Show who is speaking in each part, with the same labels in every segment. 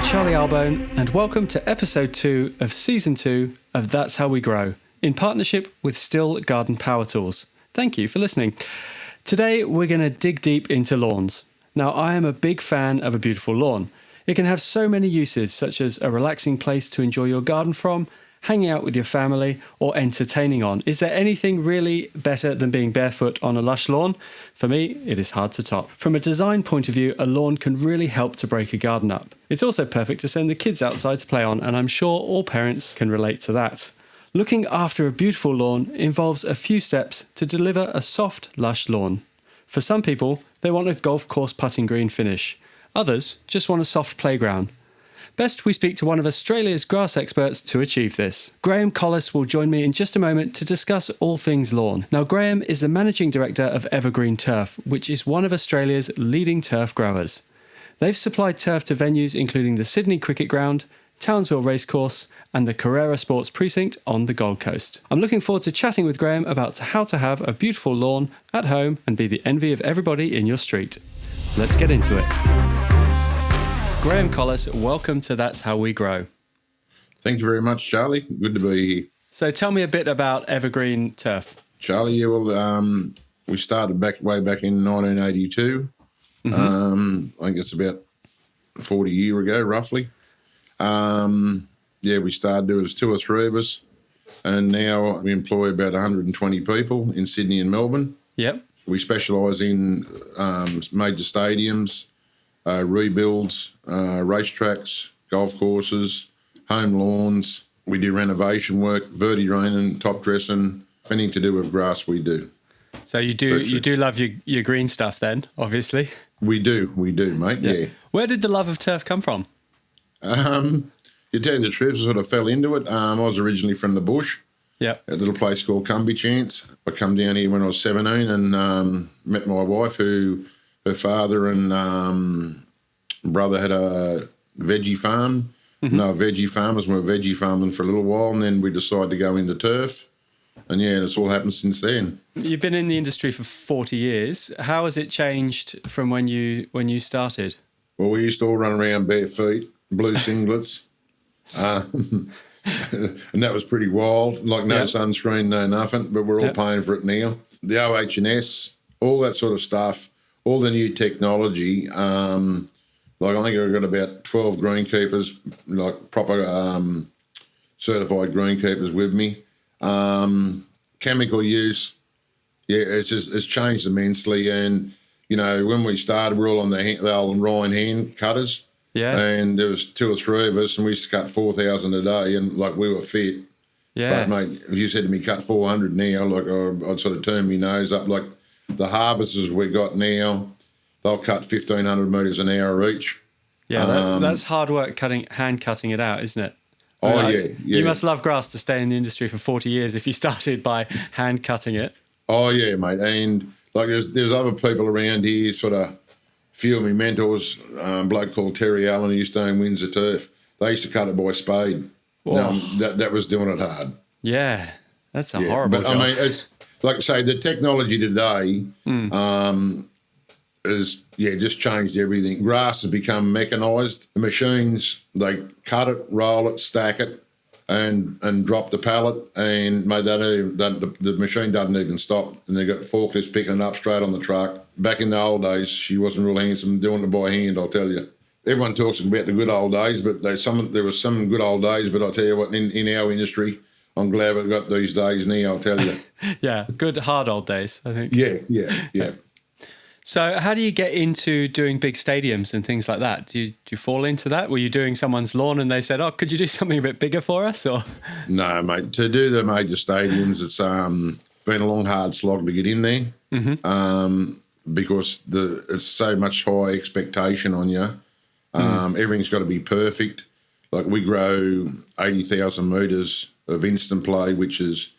Speaker 1: Charlie Albone, and welcome to episode 2 of season 2 of That's How We Grow, in partnership with STIHL Garden Power Tools. Thank you for listening. Today we're going to dig deep into lawns. Now, I am a big fan of a beautiful lawn. It can have so many uses, such as a relaxing place to enjoy your garden from, hanging out with your family, or entertaining on. Is there anything really better than being barefoot on a lush lawn? For me, it is hard to top. From a design point of view, a lawn can really help to break a garden up. It's also perfect to send the kids outside to play on, and I'm sure all parents can relate to that. Looking after a beautiful lawn involves a few steps to deliver a soft, lush lawn. For some people, they want a golf course putting green finish. Others just want a soft playground. Best we speak to one of Australia's grass experts to achieve this. Graham Collis will join me in just a moment to discuss all things lawn. Now, Graham is the Managing Director of Evergreen Turf, which is one of Australia's leading turf growers. They've supplied turf to venues including the Sydney Cricket Ground, Townsville Racecourse and the Carrera Sports Precinct on the Gold Coast. I'm looking forward to chatting with Graham about how to have a beautiful lawn at home and be the envy of everybody in your street. Let's get into it. Graham Collis, welcome to That's How We Grow.
Speaker 2: Thank you very much, Charlie. Good to be here.
Speaker 1: So tell me a bit about Evergreen Turf.
Speaker 2: Charlie, we started way back in 1982. I think it's about 40 years ago, roughly. We started, there was 2 or 3 of us, and now we employ about 120 people in Sydney and Melbourne.
Speaker 1: Yep.
Speaker 2: We specialise in major stadiums, rebuilds, racetracks, golf courses, home lawns. We do renovation work, verti-draining, top dressing, anything to do with grass we do.
Speaker 1: So you do love your green stuff then, obviously.
Speaker 2: We do, mate, yeah.
Speaker 1: Where did the love of turf come from?
Speaker 2: You tell you the truth, I sort of fell into it. I was originally from the bush.
Speaker 1: Yeah.
Speaker 2: A little place called Cumbie Chance. I come down here when I was 17 and met my wife, who her father and brother had a veggie farm. No, veggie farmers. We were veggie farming for a little while, and then we decided to go into turf. And it's all happened since then. You've
Speaker 1: been in the industry for 40 years. How has it changed from when you started?
Speaker 2: Well, we used to all run around bare feet, blue singlets. And that was pretty wild, like no sunscreen, no nothing, but we're all paying for it now. The OH&S, all that sort of stuff, all the new technology, like I think I've got about 12 greenkeepers, like proper certified greenkeepers with me. Chemical use, it's changed immensely. And, when we started, we were all on the old Ryan hand cutters. Yeah. And there was 2 or 3 of us, and we used to cut 4,000 a day, and we were fit. Yeah. But mate, if you said to me cut 400 now, I'd sort of turn my nose up. Like the harvesters we got now, they'll cut 1,500 metres an hour each.
Speaker 1: Yeah, that's hard work hand cutting it out, isn't it?
Speaker 2: Oh, yeah.
Speaker 1: You must love grass to stay in the industry for 40 years if you started by hand cutting it.
Speaker 2: Oh, yeah, mate. And there's other people around here, sort of, few of my mentors, a bloke called Terry Allen, who used to own Windsor Turf. They used to cut it by spade. Now, that was doing it hard.
Speaker 1: Yeah, that's a horrible job.
Speaker 2: I mean, it's like I say, the technology today is just changed everything. Grass has become mechanised. The machines, they cut it, roll it, stack it, and drop the pallet, and mate, the machine doesn't even stop. And they've got forklifts picking it up straight on the truck. Back in the old days, she wasn't real handsome doing it by hand, I'll tell you. Everyone talks about the good old days, but there was some good old days, but I'll tell you what, in our industry, I'm glad we've got these days now, I'll tell you.
Speaker 1: Yeah, good hard old days, I think.
Speaker 2: Yeah.
Speaker 1: So how do you get into doing big stadiums and things like that? Do you fall into that? Were you doing someone's lawn and they said, could you do something a bit bigger for us? Or
Speaker 2: no, mate. To do the major stadiums, it's been a long, hard slog to get in there because it's so much high expectation on you. Everything's got to be perfect. Like we grow 80,000 metres of instant play, which is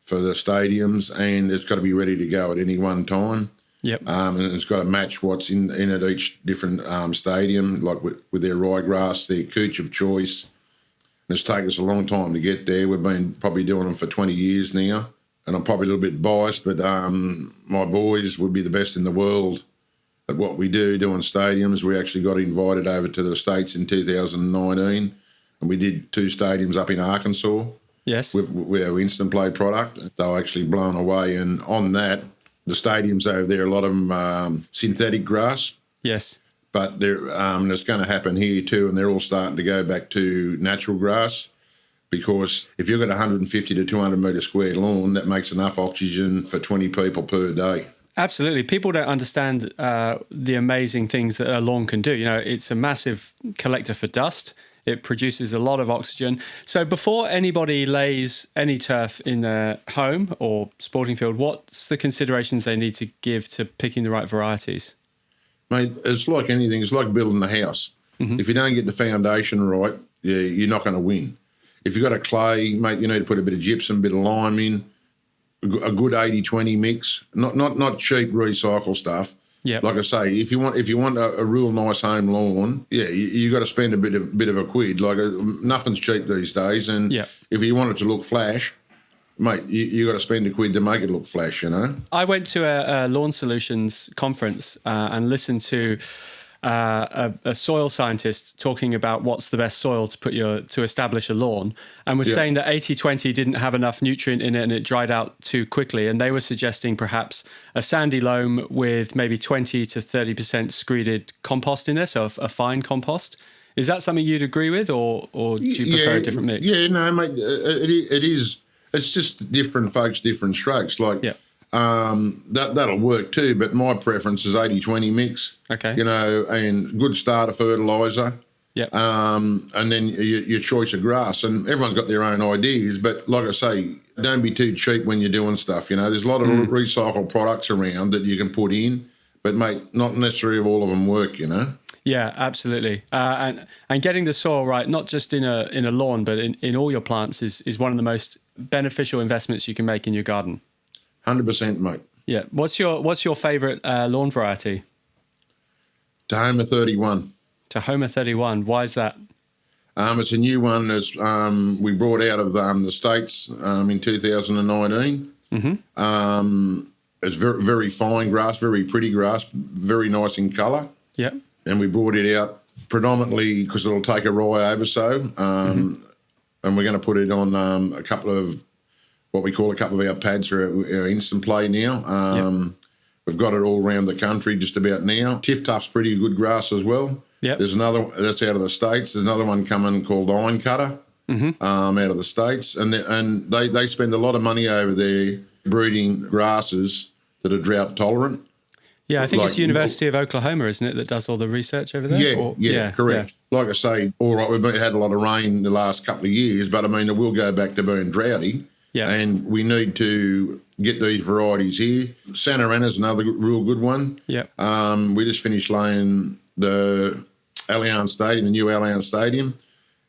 Speaker 2: for the stadiums, and it's got to be ready to go at any one time. Yep. And it's got to match what's in at each different stadium, like with their ryegrass, their cooch of choice. And it's taken us a long time to get there. We've been probably doing them for 20 years now. And I'm probably a little bit biased, but my boys would be the best in the world at what we do doing stadiums. We actually got invited over to the States in 2019, and we did 2 stadiums up in Arkansas.
Speaker 1: Yes.
Speaker 2: With our instant play product. They were actually blown away. And on that, the stadiums over there, a lot of them synthetic grass.
Speaker 1: Yes.
Speaker 2: But it's going to happen here too, and they're all starting to go back to natural grass, because if you've got 150 to 200 metre square lawn, that makes enough oxygen for 20 people per day.
Speaker 1: Absolutely. People don't understand the amazing things that a lawn can do. You know, it's a massive collector for dust. It produces a lot of oxygen. So before anybody lays any turf in their home or sporting field, what's the considerations they need to give to picking the right varieties?
Speaker 2: Mate, it's like anything. It's like building a house. Mm-hmm. If you don't get the foundation right, you're not going to win. If you've got a clay, mate, you need to put a bit of gypsum, a bit of lime in, a good 80-20 mix, not cheap recycle stuff.
Speaker 1: Yeah.
Speaker 2: Like I say, if you want a real nice home lawn, you got to spend a bit of a quid. Like nothing's cheap these days, and if you want it to look flash, mate, you got to spend a quid to make it look flash. You know.
Speaker 1: I went to a Lawn Solutions conference and listened to a soil scientist talking about what's the best soil to establish a lawn, and was saying that 80-20 didn't have enough nutrient in it and it dried out too quickly, and they were suggesting perhaps a sandy loam with maybe 20 to 30% screeded compost in there, so a fine compost. Is that something you'd agree with, or do you prefer a different mix?
Speaker 2: Yeah, no, mate, it is. It's just different folks, different strokes. Like, that'll work too, but my preference is 80-20 mix.
Speaker 1: Okay.
Speaker 2: You know, and good starter fertiliser.
Speaker 1: Yep.
Speaker 2: And then your choice of grass. And everyone's got their own ideas, but like I say, don't be too cheap when you're doing stuff. You know, there's a lot of recycled products around that you can put in, but, mate, not necessarily all of them work, you know.
Speaker 1: Yeah, absolutely. And getting the soil right, not just in a lawn, but in all your plants is one of the most beneficial investments you can make in your garden.
Speaker 2: 100%, mate.
Speaker 1: Yeah. What's your favourite lawn variety?
Speaker 2: Tahoma 31.
Speaker 1: Tahoma 31. Why is that?
Speaker 2: It's a new one that's we brought out of the States in 2019. Mm-hmm. It's very, very fine grass, very pretty grass, very nice in colour.
Speaker 1: Yeah.
Speaker 2: And we brought it out predominantly because it'll take a rye over so. And we're going to put it on a couple of our pads for our instant play now. We've got it all around the country just about now. Tiff Tuff's pretty good grass as well. Yep. There's another that's out of the States. There's another one coming called Iron Cutter out of the States. And they spend a lot of money over there breeding grasses that are drought tolerant.
Speaker 1: Yeah, I think it's University of Oklahoma, isn't it, that does all the research over there?
Speaker 2: Yeah, correct. Yeah. Like I say, all right, we've had a lot of rain the last couple of years, but I mean, it will go back to being droughty. Yeah. And we need to get these varieties here. Santa Ana's another real good one. Yeah. We just finished laying the Allianz Stadium, the new Allianz Stadium.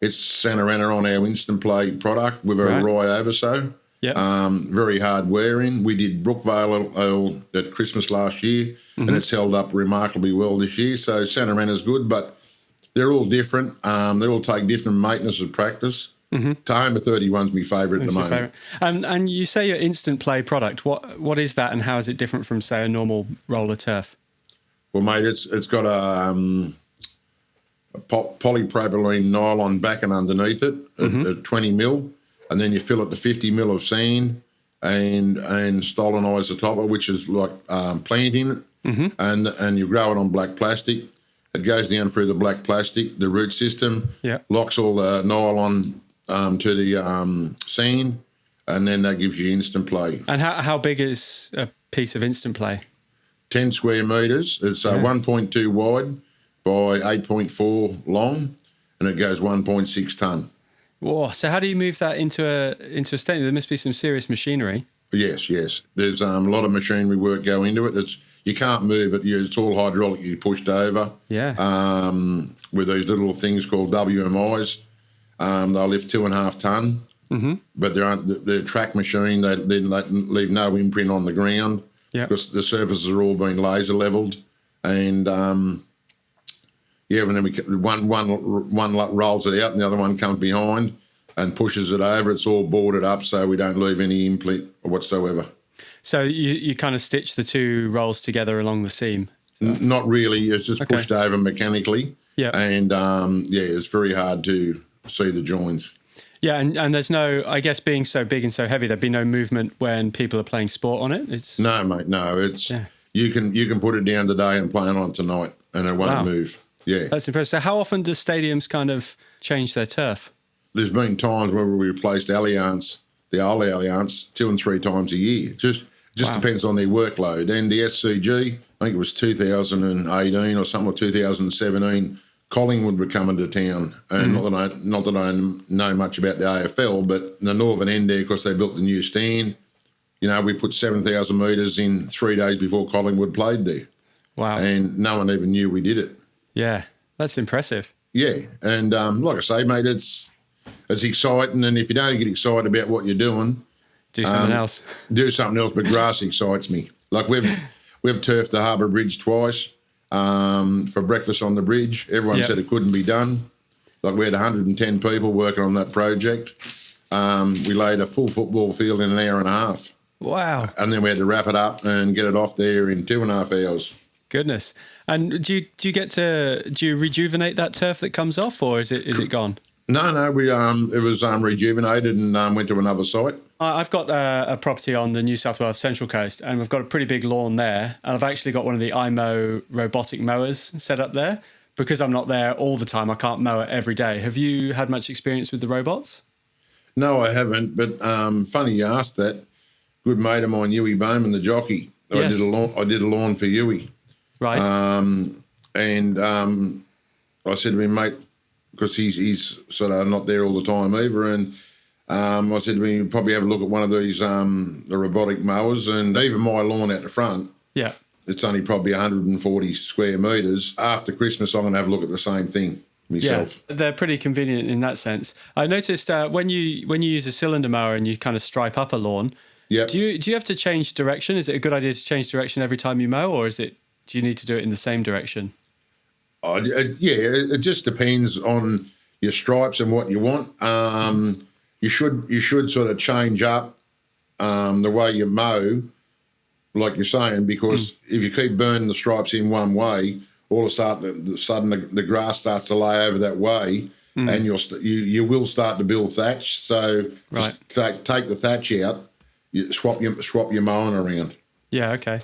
Speaker 2: It's Santa Ana on our instant play product with a rye oversow. Yep. Very hard wearing. We did Brookvale at Christmas last year, and it's held up remarkably well this year. So Santa Ana's good, but they're all different. They all take different maintenance and practice. Tahoma 31's my favourite at the moment.
Speaker 1: And you say your instant play product. What is that, and how is it different from, say, a normal roller turf?
Speaker 2: Well, mate, it's got a polypropylene nylon backing underneath it at 20 mil. And then you fill it to 50 mil of sand and stolonise the top, which is like planting it, and you grow it on black plastic. It goes down through the black plastic, the root system, locks all the nylon to the sand, and then that gives you instant play.
Speaker 1: And how big is a piece of instant play?
Speaker 2: 10 square metres. It's 1.2 wide by 8.4 long, and it goes 1.6 tonne.
Speaker 1: Whoa! So how do you move that into a state? There must be some serious machinery.
Speaker 2: Yes. There's a lot of machinery work go into it. You can't move it. It's all hydraulically pushed over. Yeah. With these little things called WMIs, they'll lift 2.5 tonne. But they're track machine. They leave no imprint on the ground because the surfaces are all being laser levelled, and and then one rolls it out and the other one comes behind and pushes it over. It's all boarded up so we don't leave any imprint whatsoever.
Speaker 1: So you kind of stitch the two rolls together along the seam?
Speaker 2: Not really. It's just
Speaker 1: Okay.
Speaker 2: pushed over mechanically.
Speaker 1: Yeah.
Speaker 2: And, it's very hard to see the joins.
Speaker 1: Yeah, and there's no, I guess being so big and so heavy, there'd be no movement when people are playing sport on it?
Speaker 2: No, mate, no. It's
Speaker 1: Yeah.
Speaker 2: you can put it down today and play it on tonight and it won't
Speaker 1: Wow.
Speaker 2: move. Yeah.
Speaker 1: That's impressive. So how often do stadiums kind of change their turf?
Speaker 2: There's been times where we replaced the old Allianz 2 and 3 times a year. Just
Speaker 1: Wow.
Speaker 2: depends on their workload. And the SCG, I think it was 2018 or something, or 2017, Collingwood were coming to town. And not that I know much about the AFL, but the northern end there, because they built the new stand, we put 7,000 metres in 3 days before Collingwood played there.
Speaker 1: Wow.
Speaker 2: And no one even knew we did it.
Speaker 1: Yeah, that's impressive.
Speaker 2: Yeah, and like I say, mate, it's exciting. And if you don't get excited about what you're doing,
Speaker 1: Do something else.
Speaker 2: do something else. But grass excites me. Like we've turfed the Harbour Bridge twice for breakfast on the bridge. Everyone said it couldn't be done. Like we had 110 people working on that project. We laid a full football field in an hour and a half.
Speaker 1: Wow.
Speaker 2: And then we had to wrap it up and get it off there in 2.5 hours.
Speaker 1: Goodness. And do you rejuvenate that turf that comes off, or is it gone?
Speaker 2: No, we it was rejuvenated and went to another site.
Speaker 1: I've got a property on the New South Wales Central Coast, and we've got a pretty big lawn there. And I've actually got one of the iMow robotic mowers set up there. Because I'm not there all the time, I can't mow it every day. Have you had much experience with the robots?
Speaker 2: No, I haven't. But funny you asked that. Good mate of mine, Huey Bowman, the jockey.
Speaker 1: Yes.
Speaker 2: I did a lawn for Huey.
Speaker 1: Right.
Speaker 2: And I said to him, mate, because he's sort of not there all the time either, and I said to him, you probably have a look at one of these the robotic mowers, and even my lawn out the front,
Speaker 1: yeah.
Speaker 2: it's only probably 140 square metres. After Christmas, I'm going to have a look at the same thing myself.
Speaker 1: Yeah, they're pretty convenient in that sense. I noticed when you use a cylinder mower and you kind of stripe up a lawn,
Speaker 2: Yep.
Speaker 1: do you have to change direction? Is it a good idea to change direction every time you mow, or do you need to do it in the same direction?
Speaker 2: It just depends on your stripes and what you want. You should sort of change up the way you mow, like you're saying, because if you keep burning the stripes in one way, all of a sudden the grass starts to lay over that way, and you will start to build thatch. So
Speaker 1: Right.
Speaker 2: just take the thatch out, you swap your mowing around.
Speaker 1: Yeah. Okay.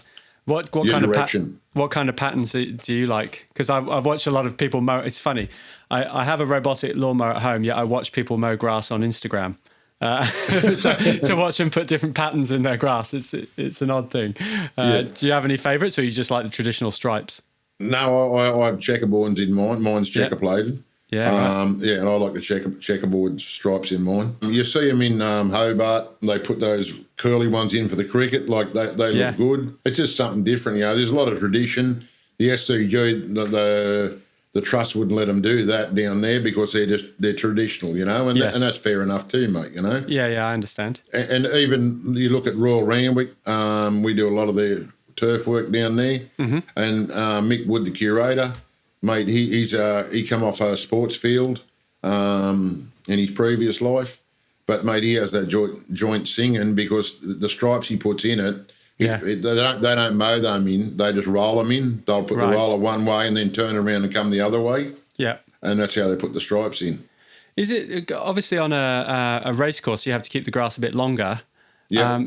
Speaker 1: What
Speaker 2: Your
Speaker 1: kind
Speaker 2: direction.
Speaker 1: what kind of patterns do you like? Because I've watched a lot of people mow. It's funny. I have a robotic lawnmower at home, yet I watch people mow grass on Instagram. So to watch them put different patterns in their grass, it's an odd thing. Do you have any favourites, or you just like the traditional stripes?
Speaker 2: No, I have checkerboards in mine. Mine's checker plated.
Speaker 1: Yeah, right.
Speaker 2: And I like the checkerboard stripes in mine. You see them in Hobart. They put those curly ones in for the cricket. Like they look good. It's just something different. There's a lot of tradition. The SCG, the trust wouldn't let them do that down there because they're traditional, and that's fair enough too, mate.
Speaker 1: Yeah, I understand.
Speaker 2: And even you look at Royal Randwick. We do a lot of their turf work down there. And Mick Wood, the curator. Mate, he come off a sports field in his previous life, but mate, he has that joint singing because the stripes he puts in it. They don't mow them in; they just roll them in. They'll put the roller one way and then turn around and come the other way. Yeah, and that's how they put the stripes in.
Speaker 1: Is it obviously on a race course? You have to keep the grass a bit longer.
Speaker 2: Yeah.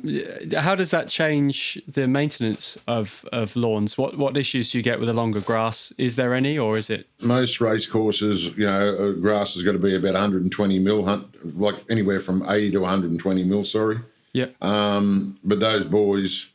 Speaker 1: How does that change the maintenance of lawns? What issues do you get with the longer grass? Is there any, or is it?
Speaker 2: Most race courses, grass has got to be about 120 mil, like anywhere from 80 to 120 mil, sorry.
Speaker 1: Yeah.
Speaker 2: But those boys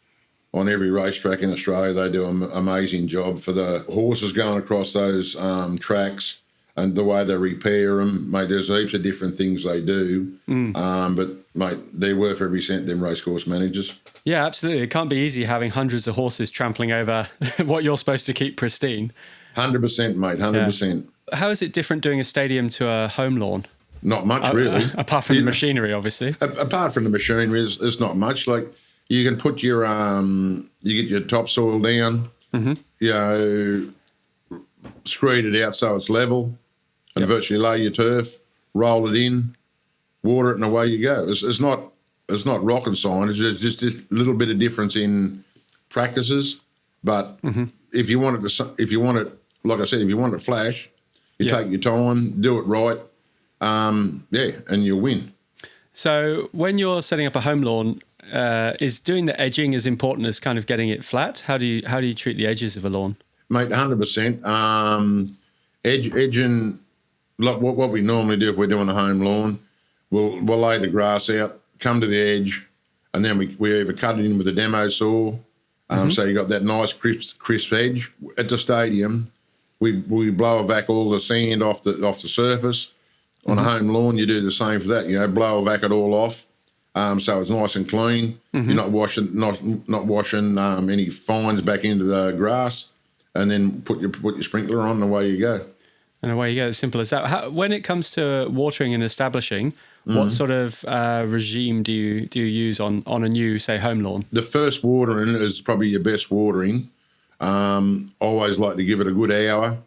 Speaker 2: on every racetrack in Australia, they do an amazing job for the horses going across those tracks. And the way they repair them, mate, there's heaps of different things they do. But, mate, they're worth every cent, them racecourse managers.
Speaker 1: Yeah, absolutely. It can't be easy having hundreds of horses trampling over what you're supposed to keep pristine.
Speaker 2: 100%, mate, 100%.
Speaker 1: Yeah. How is it different doing a stadium to a home lawn?
Speaker 2: Not much, really.
Speaker 1: Apart from the machinery, obviously.
Speaker 2: Apart from the machinery, there's not much. Like, you can put your, you get your topsoil down, screed it out so it's level, and virtually lay your turf, roll it in, water it, and away you go. It's not rocket science. It's just a little bit of difference in practices, but if you want it, like I said, if you want it flash, you take your time, do it right, and you'll win.
Speaker 1: So when you're setting up a home lawn, is doing the edging as important as kind of getting it flat? How do you treat the edges of a lawn?
Speaker 2: Mate, 100%. Edging, like what we normally do if we're doing a home lawn, we'll lay the grass out, come to the edge, and then we either cut it in with a demo saw. So you got that nice crisp edge. At the stadium, we blow back all the sand off the surface. On a home lawn, you do the same for that. You know, blow back it all off, so it's nice and clean. You're not washing any fines back into the grass, and then put your sprinkler on, and away you go.
Speaker 1: And away you go. As simple as that. When it comes to watering and establishing, what sort of regime do you use on a new, say, home lawn?
Speaker 2: The first watering is probably your best watering. Always like to give it a good hour,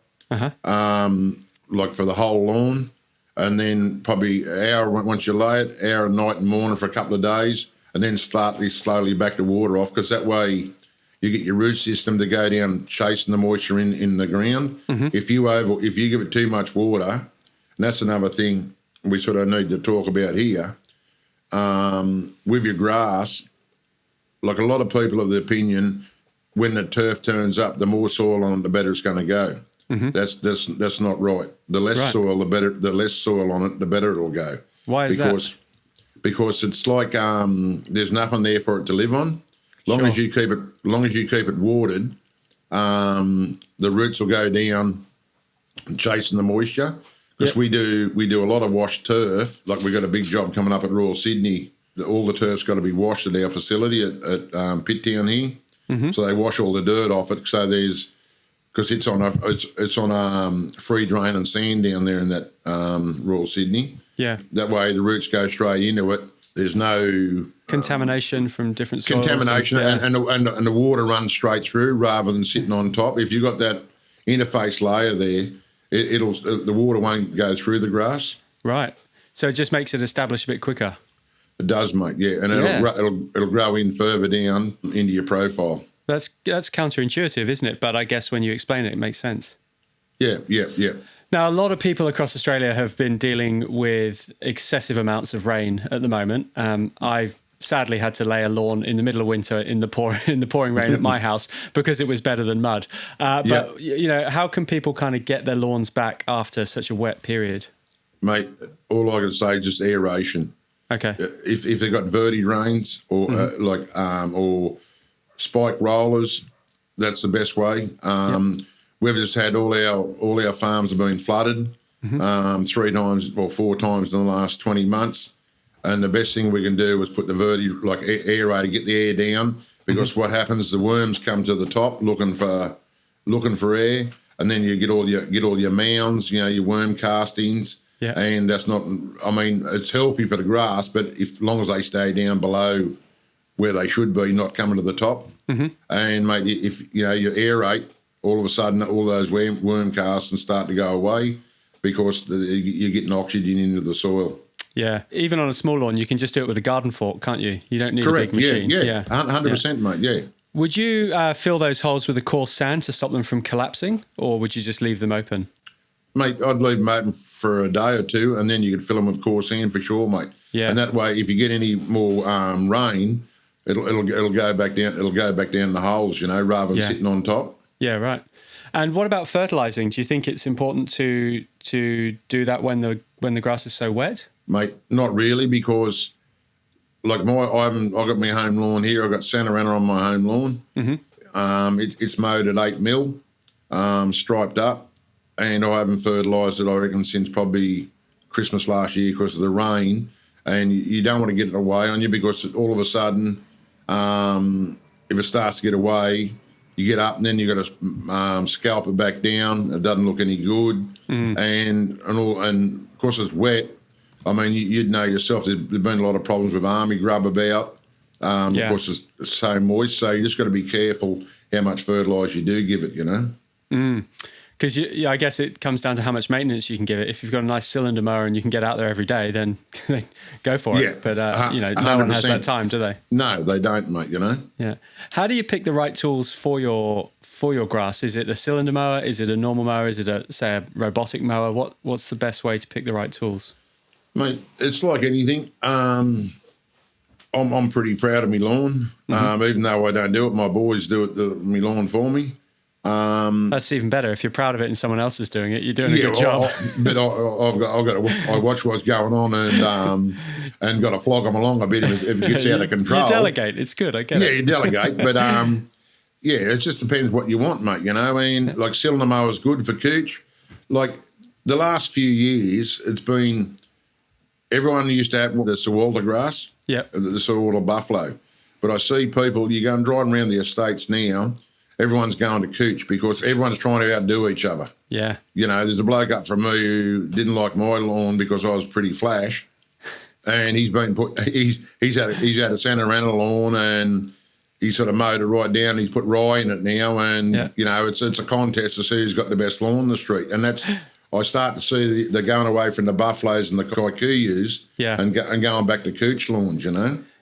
Speaker 2: like for the whole lawn. And then probably an hour once you lay it, hour at night and morning for a couple of days, and then start slowly back to water off, because that way you get your root system to go down chasing the moisture in the ground. If you give it too much water, and that's another thing we sort of need to talk about here, with your grass, like a lot of people have the opinion when the turf turns up, the more soil on it, the better it's going to go. That's not right. The less soil, the better. The less soil on it, the better it'll go.
Speaker 1: Why is that?
Speaker 2: Because it's like there's nothing there for it to live on. Long as you keep it watered, the roots will go down chasing the moisture. Because we do a lot of washed turf. Like we've got a big job coming up at Royal Sydney. All the turf's got to be washed at our facility at Pitt Town here. So they wash all the dirt off it. So because it's on free drain and sand down there in that Royal Sydney. Yeah. That way the roots go straight into it. There's no
Speaker 1: contamination from different soils.
Speaker 2: Contamination and the water runs straight through rather than sitting on top. If you've got that interface layer there, the water won't go through the grass.
Speaker 1: Right. So it just makes it establish a bit quicker.
Speaker 2: It does, mate. Yeah, and it'll grow in further down into your profile.
Speaker 1: That's counterintuitive, isn't it? But I guess when you explain it, it makes sense.
Speaker 2: Yeah.
Speaker 1: Now, a lot of people across Australia have been dealing with excessive amounts of rain at the moment. I've sadly had to lay a lawn in the middle of winter in the pouring rain at my house because it was better than mud. But you know, how can people kind of get their lawns back after such a wet period?
Speaker 2: Mate, all I can say is just aeration.
Speaker 1: Okay.
Speaker 2: If they've got verti drains or or spike rollers, that's the best way. We've just had all our farms have been flooded 3 times or 4 times in the last 20 months. And the best thing we can do is put the aerate, get the air down, because what happens, the worms come to the top looking for air, and then you get all your mounds, your worm castings, and that's not. I mean, it's healthy for the grass, but as long as they stay down below where they should be, not coming to the top, and mate, if you aerate, all of a sudden all those worm castings start to go away because you're getting oxygen into the soil.
Speaker 1: Yeah, even on a small lawn, you can just do it with a garden fork, can't you? You don't need a big machine.
Speaker 2: Yeah, 100%, mate, yeah.
Speaker 1: Would you fill those holes with a coarse sand to stop them from collapsing, or would you just leave them open?
Speaker 2: Mate, I'd leave them open for a day or two, and then you could fill them with coarse sand for sure, mate. Yeah. And that way, if you get any more rain, it'll go back down. It'll go back down the holes, rather than sitting on top.
Speaker 1: Yeah, right. And what about fertilising? Do you think it's important to do that when the grass is so wet?
Speaker 2: Mate, not really, because like I've got my home lawn here. I've got Santa Ana on my home lawn. It's mowed at 8 mil, striped up, and I haven't fertilised it, I reckon, since probably Christmas last year because of the rain. And you don't want to get it away on you, because all of a sudden, if it starts to get away, you get up and then you got to scalp it back down. It doesn't look any good, and of course it's wet. I mean, you'd know yourself. There's been a lot of problems with army grub about. Of course, it's so moist, so you just got to be careful how much fertiliser you do give it.
Speaker 1: Because I guess it comes down to how much maintenance you can give it. If you've got a nice cylinder mower and you can get out there every day, then go for it.
Speaker 2: Yeah,
Speaker 1: But no one has that time, do they?
Speaker 2: No, they don't, mate.
Speaker 1: Yeah. How do you pick the right tools for your grass? Is it a cylinder mower? Is it a normal mower? Is it a robotic mower? What's the best way to pick the right tools?
Speaker 2: Mate, it's like anything. I'm pretty proud of my lawn. Even though I don't do it, my boys do my lawn for me.
Speaker 1: That's even better. If you're proud of it and someone else is doing it, you're doing a good job.
Speaker 2: I watch what's going on and got to flog them along a bit if it gets out of control.
Speaker 1: You delegate. It's good. I get it.
Speaker 2: Yeah, you delegate. But, it just depends what you want, mate. Like cylinder mower's good for cooch. Like the last few years, it's been everyone used to have the Sawalter grass, the Sawalter buffalo. But I see people, you go and driving around the estates now, everyone's going to cooch because everyone's trying to outdo each other.
Speaker 1: Yeah.
Speaker 2: There's a bloke up from me who didn't like my lawn because I was pretty flash. And he's had a centre around the lawn and he sort of mowed it right down. He's put rye in it now and, it's a contest to see who's got the best lawn in the street. And I start to see they're going away from the buffaloes and the kikuyus and going back to cooch lawns,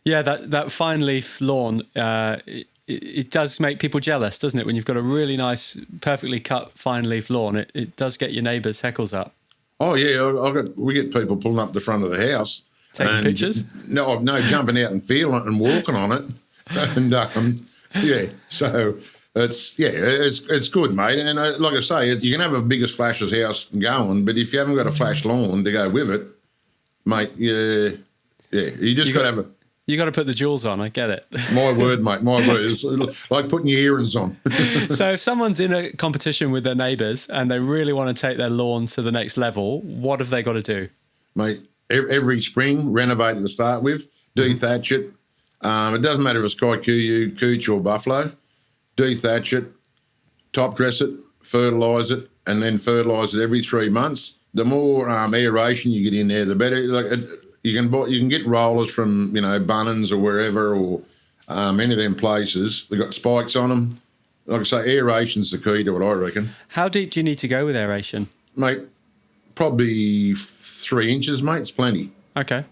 Speaker 1: Yeah, that fine leaf lawn, it does make people jealous, doesn't it? When you've got a really nice, perfectly cut fine leaf lawn, it does get your neighbours' heckles up.
Speaker 2: Oh, yeah, we get people pulling up the front of the house.
Speaker 1: Taking pictures?
Speaker 2: No, jumping out and feeling it and walking on it. And, so it's good, mate. And like I say, you can have a biggest flashes house going, but if you haven't got a flash lawn to go with it, mate, you just got to have a...
Speaker 1: You got to put the jewels on. I get it.
Speaker 2: My word, mate. My word. It's like putting your earrings on.
Speaker 1: So if someone's in a competition with their neighbours and they really want to take their lawn to the next level, what have they got to do?
Speaker 2: Mate, every spring, renovate it to start with, de-thatch it. It doesn't matter if it's kikuyu, cooch or buffalo. De-thatch it, top dress it, fertilise it, and then fertilise it every 3 months. The more aeration you get in there, the better. You can get rollers from Bunnings or wherever or any of them places. They've got spikes on them. Like I say, aeration's the key to it, I reckon.
Speaker 1: How deep do you need to go with aeration,
Speaker 2: mate? Probably 3 inches, mate. It's plenty.
Speaker 1: Okay.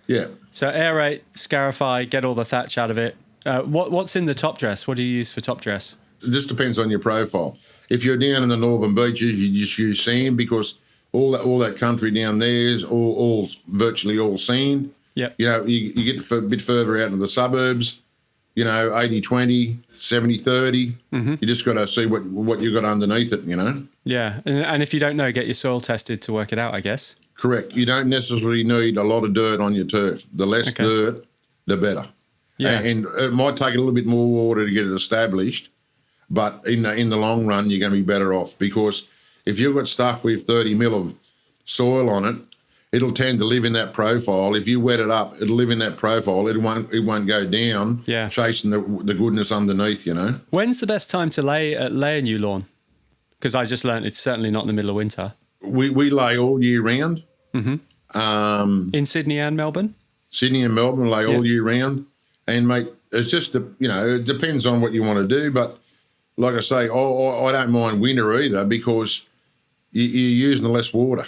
Speaker 2: Yeah.
Speaker 1: So aerate, scarify, get all the thatch out of it. What's in the top dress? What do you use for top dress?
Speaker 2: It just depends on your profile. If you're down in the northern beaches, you just use sand because all that country down there is virtually all sand.
Speaker 1: Yep.
Speaker 2: You get a bit further out into the suburbs, 80-20, 70-30. Mm-hmm. You just got to see what you got underneath it,
Speaker 1: Yeah, and if you don't know, get your soil tested to work it out, I guess.
Speaker 2: Correct. You don't necessarily need a lot of dirt on your turf. The less dirt, the better. Yeah. And it might take a little bit more water to get it established, but in the long run, you're going to be better off because if you've got stuff with 30 mil of soil on it, it'll tend to live in that profile. If you wet it up, it'll live in that profile. It won't go down chasing the goodness underneath,
Speaker 1: When's the best time to lay a new lawn? Because I just learned it's certainly not in the middle of winter.
Speaker 2: We lay all year round.
Speaker 1: Mm-hmm. In Sydney and Melbourne?
Speaker 2: Sydney and Melbourne lay all year round. And, mate, it's just, it depends on what you want to do. But like I say, I don't mind winter either because you're using less water.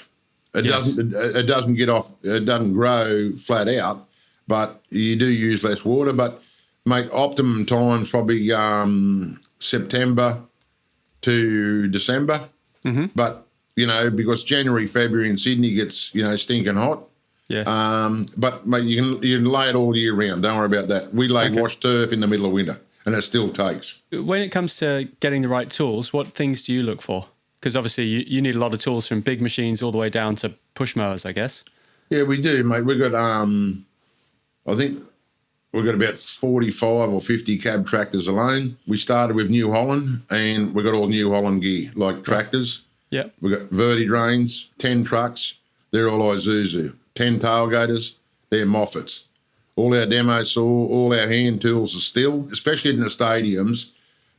Speaker 2: It doesn't get off, it doesn't grow flat out, but you do use less water. But, mate, optimum time's probably September to December. Mm-hmm. But, because January, February in Sydney gets, stinking hot.
Speaker 1: Yes.
Speaker 2: But, mate, you can lay it all year round. Don't worry about that. We lay wash turf in the middle of winter, and it still takes.
Speaker 1: When it comes to getting the right tools, what things do you look for? Because obviously you need a lot of tools from big machines all the way down to push mowers, I guess. Yeah,
Speaker 2: we do, mate. We've got, I think we've got about 45 or 50 cab tractors alone. We started with New Holland, and we've got all New Holland gear, like tractors.
Speaker 1: Yeah.
Speaker 2: We've got Verdi drains, 10 trucks. They're all Isuzu. 10 tailgaters, they're Moffats. All our demo saw, all our hand tools are still, especially in the stadiums,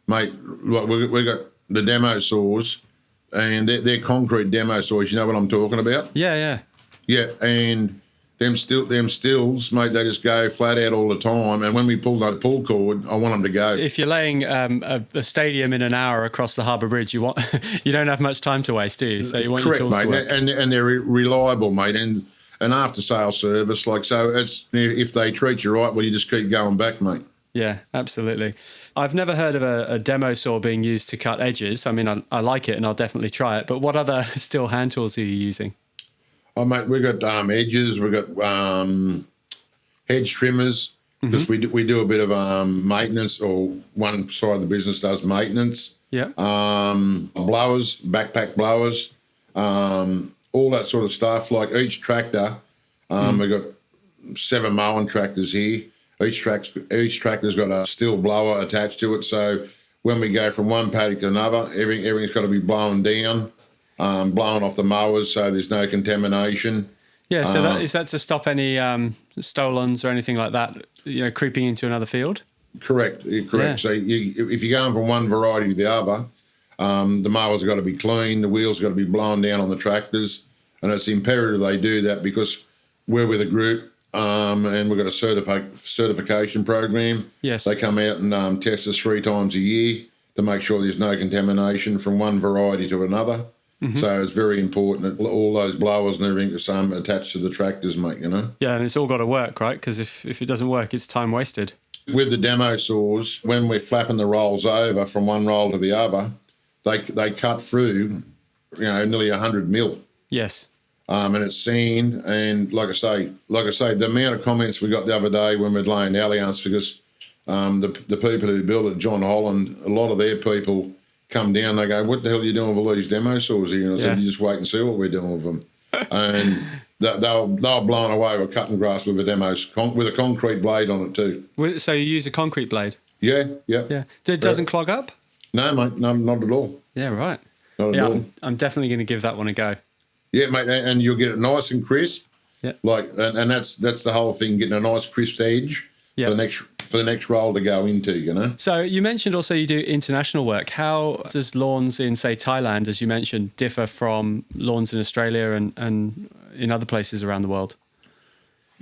Speaker 2: mate. Like we got the demo saws, and they're concrete demo saws. You know what I'm talking about?
Speaker 1: Yeah.
Speaker 2: Yeah, and them stills, mate, they just go flat out all the time. And when we pull that pull cord, I want them to go.
Speaker 1: If you're laying a stadium in an hour across the Harbour Bridge, you don't have much time to waste, do you? So you want
Speaker 2: Correct,
Speaker 1: your tools
Speaker 2: mate,
Speaker 1: to work.
Speaker 2: and they're reliable, mate, and after sales service, like, so it's, if they treat you right, well, you just keep going back, mate.
Speaker 1: Yeah, absolutely. I've never heard of a demo saw being used to cut edges. I mean, I like it and I'll definitely try it. But what other STIHL hand tools are you using?
Speaker 2: Oh, mate, we've got edges, we've got hedge trimmers, because we do a bit of maintenance, or one side of the business does maintenance.
Speaker 1: Yeah.
Speaker 2: Blowers, backpack blowers, all that sort of stuff. Like each tractor, we've got 7 mowing tractors here. Each tractor's got a steel blower attached to it. So when we go from one paddock to another, everything's got to be blown down, blown off the mowers, so there's no contamination.
Speaker 1: Yeah, so is that to stop any stolons or anything like that, creeping into another field?
Speaker 2: Correct.
Speaker 1: Yeah.
Speaker 2: So if you're going from one variety to the other, the mowers have got to be clean, the wheels have got to be blown down on the tractors, and it's imperative they do that because we're with a group, and we've got a certification program.
Speaker 1: Yes.
Speaker 2: They come out and test us 3 times a year to make sure there's no contamination from one variety to another. So it's very important that all those blowers and everything are attached to the tractors, mate,
Speaker 1: Yeah, and it's all got to work, right? Because if it doesn't work, it's time wasted.
Speaker 2: With the demo saws, when we're flapping the rolls over from one roll to the other, they cut through, nearly 100 mil.
Speaker 1: Yes.
Speaker 2: And it's seen, and like I say, the amount of comments we got the other day when we're laying Allianz, because the people who built it, John Holland, a lot of their people come down, they go, what the hell are you doing with all these demo saws here? And I said, you just wait and see what we're doing with them. And they were blown away with cutting grass with with a concrete blade on it too.
Speaker 1: So you use a concrete blade?
Speaker 2: Yeah.
Speaker 1: It doesn't clog up?
Speaker 2: No, mate, not at all.
Speaker 1: Yeah, right.
Speaker 2: Not at all.
Speaker 1: I'm definitely going to give that one a go.
Speaker 2: Yeah, mate, and you'll get it nice and crisp.
Speaker 1: Yeah.
Speaker 2: And that's the whole thing, getting a nice crisp edge for the next roll to go into,
Speaker 1: So you mentioned also you do international work. How does lawns in, say, Thailand, as you mentioned, differ from lawns in Australia and in other places around the world?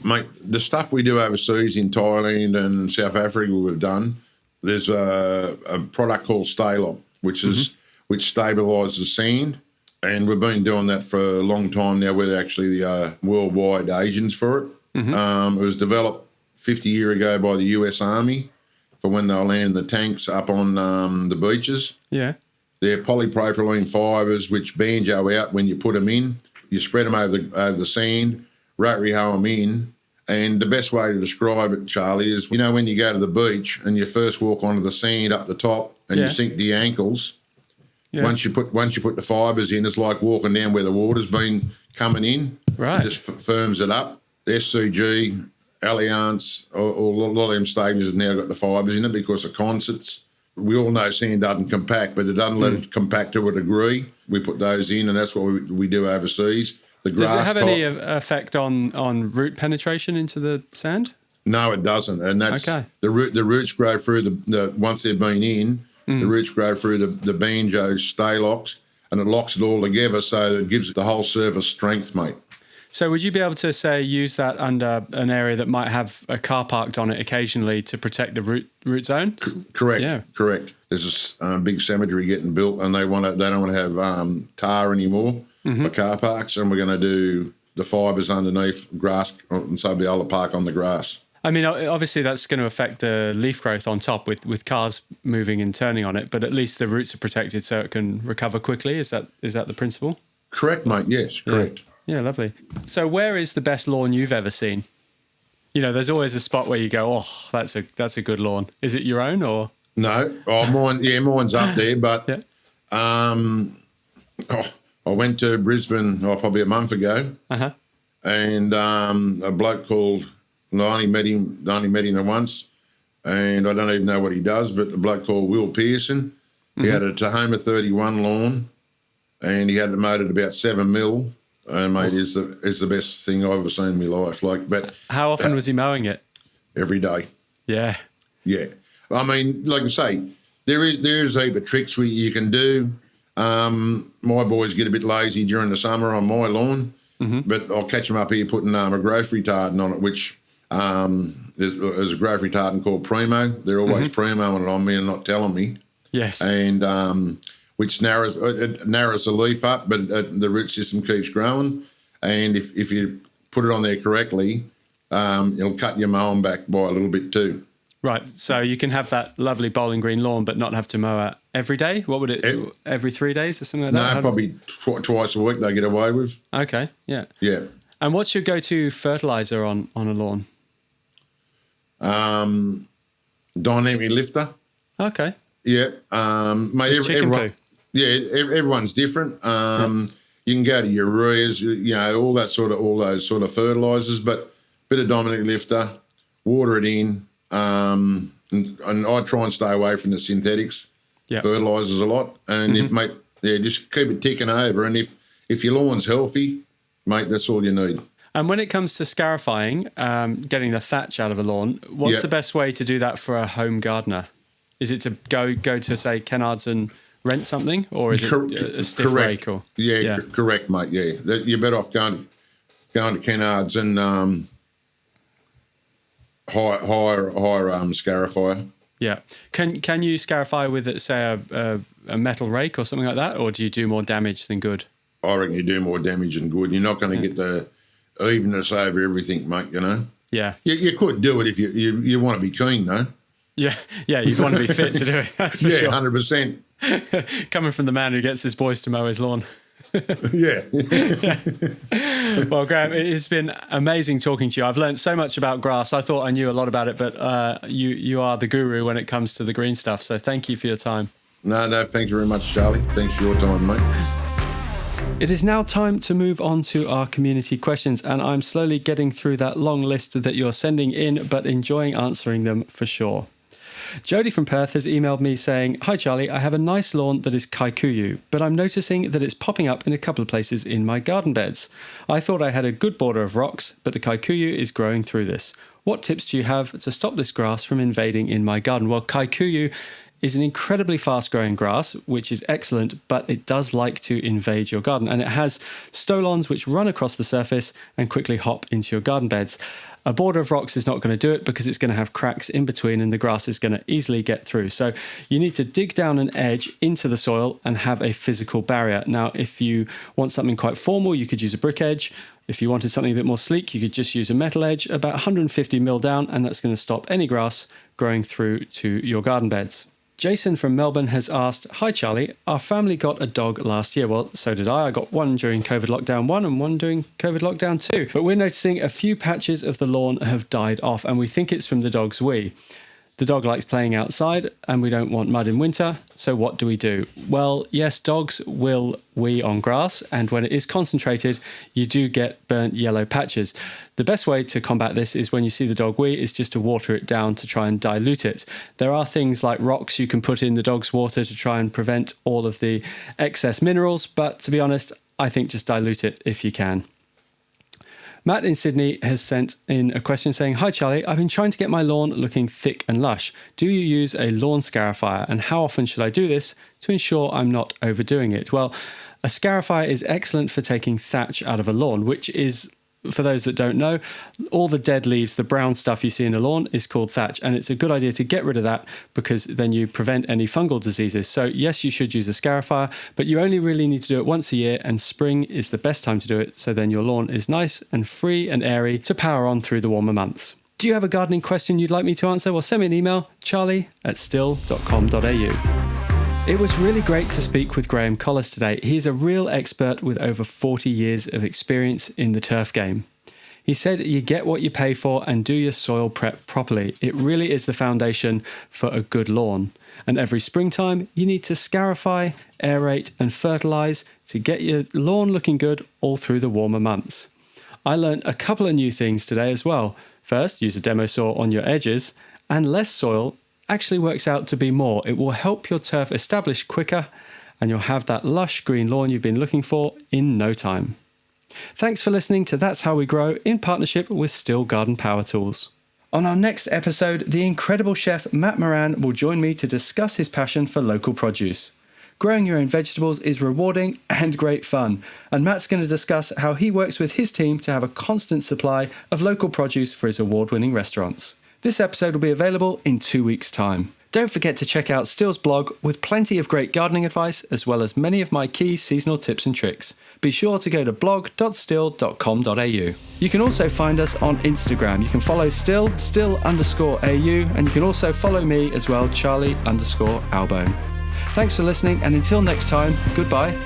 Speaker 2: Mate, the stuff we do overseas in Thailand and South Africa we've done, there's a product called STIHL, which stabilises sand. And we've been doing that for a long time now. We're actually the worldwide agents for it. It was developed 50 years ago by the US Army for when they were landing the tanks up on the beaches.
Speaker 1: Yeah.
Speaker 2: They're polypropylene fibres which banjo out when you put them in. You spread them over the sand, rotary hoe them in. And the best way to describe it, Charlie, is, when you go to the beach and you first walk onto the sand up the top and you sink to your ankles, once you put the fibres in, it's like walking down where the water's been coming in.
Speaker 1: Right.
Speaker 2: It just firms it up. SCG, Allianz, or a lot of them stages have now got the fibres in it because of concerts. We all know sand doesn't compact, but it doesn't let it compact to a degree. We put those in, and that's what we do overseas. The grass
Speaker 1: Does it have any effect on root penetration into the sand?
Speaker 2: No, it doesn't, and that's the roots grow through the once they've been in. The roots grow through the banjo stay locks, and it locks it all together, so it gives the whole surface strength, mate.
Speaker 1: So would you be able to, say, use that under an area that might have a car parked on it occasionally to protect the root zone?
Speaker 2: Correct.
Speaker 1: Yeah.
Speaker 2: Correct. There's a big cemetery getting built, and they don't want to have tar anymore for car parks, and we're going to do the fibres underneath grass, and so be able to park on the grass.
Speaker 1: I mean, obviously that's going to affect the leaf growth on top with cars moving and turning on it, but at least the roots are protected so it can recover quickly. Is that the principle?
Speaker 2: Correct, mate. Yes, correct.
Speaker 1: Yeah, lovely. So where is the best lawn you've ever seen? There's always a spot where you go, oh, that's a good lawn. Is it your own or? No.
Speaker 2: Mine's up there, but I went to Brisbane probably a month ago, and a bloke called, I only met him once, and I don't even know what he does, but a bloke called Will Pearson, he had a Tahoma 31 lawn, and he had it mowed at about 7 mil, and mate, is the best thing I've ever seen in my life. But
Speaker 1: how often was he mowing it?
Speaker 2: Every day.
Speaker 1: Yeah.
Speaker 2: Yeah. I mean, like I say, there is a heap of tricks you can do. My boys get a bit lazy during the summer on my lawn, but I'll catch them up here putting a growth retardant on it, which there's a growth retardant called Primo. They're always Primo-ing it on me and not telling me.
Speaker 1: Yes.
Speaker 2: And which narrows the leaf up, but the root system keeps growing. And if you put it on there correctly, it'll cut your mowing back by a little bit too.
Speaker 1: Right, so you can have that lovely bowling green lawn but not have to mow it every day? What would it, every 3 days or something like that?
Speaker 2: No, probably twice a week they get away with.
Speaker 1: Okay, yeah.
Speaker 2: Yeah.
Speaker 1: And what's your go-to fertiliser on a lawn?
Speaker 2: Dynamic lifter.
Speaker 1: Okay.
Speaker 2: Yeah. Mate,
Speaker 1: Just chicken poo?
Speaker 2: Yeah, everyone's different. You can go to ureas, all those sort of fertilisers, but bit of Dynamic lifter, water it in. And I try and stay away from the synthetics, fertilisers a lot, and just keep it ticking over. And if your lawn's healthy, mate, that's all you need.
Speaker 1: And when it comes to scarifying, getting the thatch out of a lawn, what's the best way to do that for a home gardener? Is it to go to say Kennards and rent something, or is it a stiff rake? Or
Speaker 2: correct, mate. Yeah, you're better off going to Kennards and hire scarifier.
Speaker 1: Yeah. Can you scarify with, say, a metal rake or something like that, or do you do more damage than good?
Speaker 2: I reckon you do more damage than good. You're not going to get the evenness over everything, mate,
Speaker 1: Yeah.
Speaker 2: You could do it if you want to be keen, though.
Speaker 1: Yeah, you'd want to be fit to do it, that's for sure.
Speaker 2: 100%.
Speaker 1: Coming from the man who gets his boys to mow his lawn.
Speaker 2: Yeah.
Speaker 1: Well, Graham, it's been amazing talking to you. I've learned so much about grass. I thought I knew a lot about it, but you are the guru when it comes to the green stuff. So thank you for your time.
Speaker 2: No, thank you very much, Charlie. Thanks for your time, mate.
Speaker 1: It is now time to move on to our community questions, and I'm slowly getting through that long list that you're sending in, but enjoying answering them for sure. Jody from Perth has emailed me saying, "Hi Charlie, I have a nice lawn that is kikuyu, but I'm noticing that it's popping up in a couple of places in my garden beds. I thought I had a good border of rocks, but the kikuyu is growing through this. What tips do you have to stop this grass from invading in my garden?" Well, kikuyu is an incredibly fast-growing grass, which is excellent, but it does like to invade your garden, and it has stolons which run across the surface and quickly hop into your garden beds. A border of rocks is not going to do it because it's going to have cracks in between and the grass is going to easily get through. So you need to dig down an edge into the soil and have a physical barrier. Now, if you want something quite formal, you could use a brick edge. If you wanted something a bit more sleek, you could just use a metal edge about 150 mil down, and that's going to stop any grass growing through to your garden beds. Jason from Melbourne has asked, "Hi Charlie, our family got a dog last year." Well, so did I. I got one during COVID lockdown 1 and one during COVID lockdown 2. But we're noticing a few patches of the lawn have died off, and we think it's from the dog's wee. The dog likes playing outside and we don't want mud in winter, so what do we do? Well, yes, dogs will wee on grass, and when it is concentrated, you do get burnt yellow patches. The best way to combat this is when you see the dog wee is just to water it down to try and dilute it. There are things like rocks you can put in the dog's water to try and prevent all of the excess minerals, but to be honest, I think just dilute it if you can. Matt in Sydney has sent in a question saying, "Hi Charlie, I've been trying to get my lawn looking thick and lush. Do you use a lawn scarifier, and how often should I do this to ensure I'm not overdoing it?" Well, a scarifier is excellent for taking thatch out of a lawn, which is, for those that don't know, all the dead leaves, the brown stuff you see in a lawn is called thatch, and it's a good idea to get rid of that because then you prevent any fungal diseases. So yes, you should use a scarifier, but you only really need to do it once a year, and spring is the best time to do it, so then your lawn is nice and free and airy to power on through the warmer months. Do you have a gardening question you'd like me to answer? Well, send me an email, charlie@stihl.com.au. It was really great to speak with Graham Collis today. He's a real expert with over 40 years of experience in the turf game. He said you get what you pay for and do your soil prep properly. It really is the foundation for a good lawn. And every springtime, you need to scarify, aerate and fertilise to get your lawn looking good all through the warmer months. I learned a couple of new things today as well. First, use a demo saw on your edges, and less soil actually works out to be more. It will help your turf establish quicker, and you'll have that lush green lawn you've been looking for in no time. Thanks for listening to That's How We Grow in partnership with STIHL Garden Power Tools. On our next episode, the incredible chef Matt Moran will join me to discuss his passion for local produce. growing your own vegetables is rewarding and great fun. And Matt's going to discuss how he works with his team to have a constant supply of local produce for his award-winning restaurants. This episode will be available in 2 weeks' time. Don't forget to check out STIHL's blog with plenty of great gardening advice, as well as many of my key seasonal tips and tricks. Be sure to go to blog.stihl.com.au. You can also find us on Instagram. You can follow stihl_au, and you can also follow me as well, Charlie_Albone. Thanks for listening, and until next time, goodbye.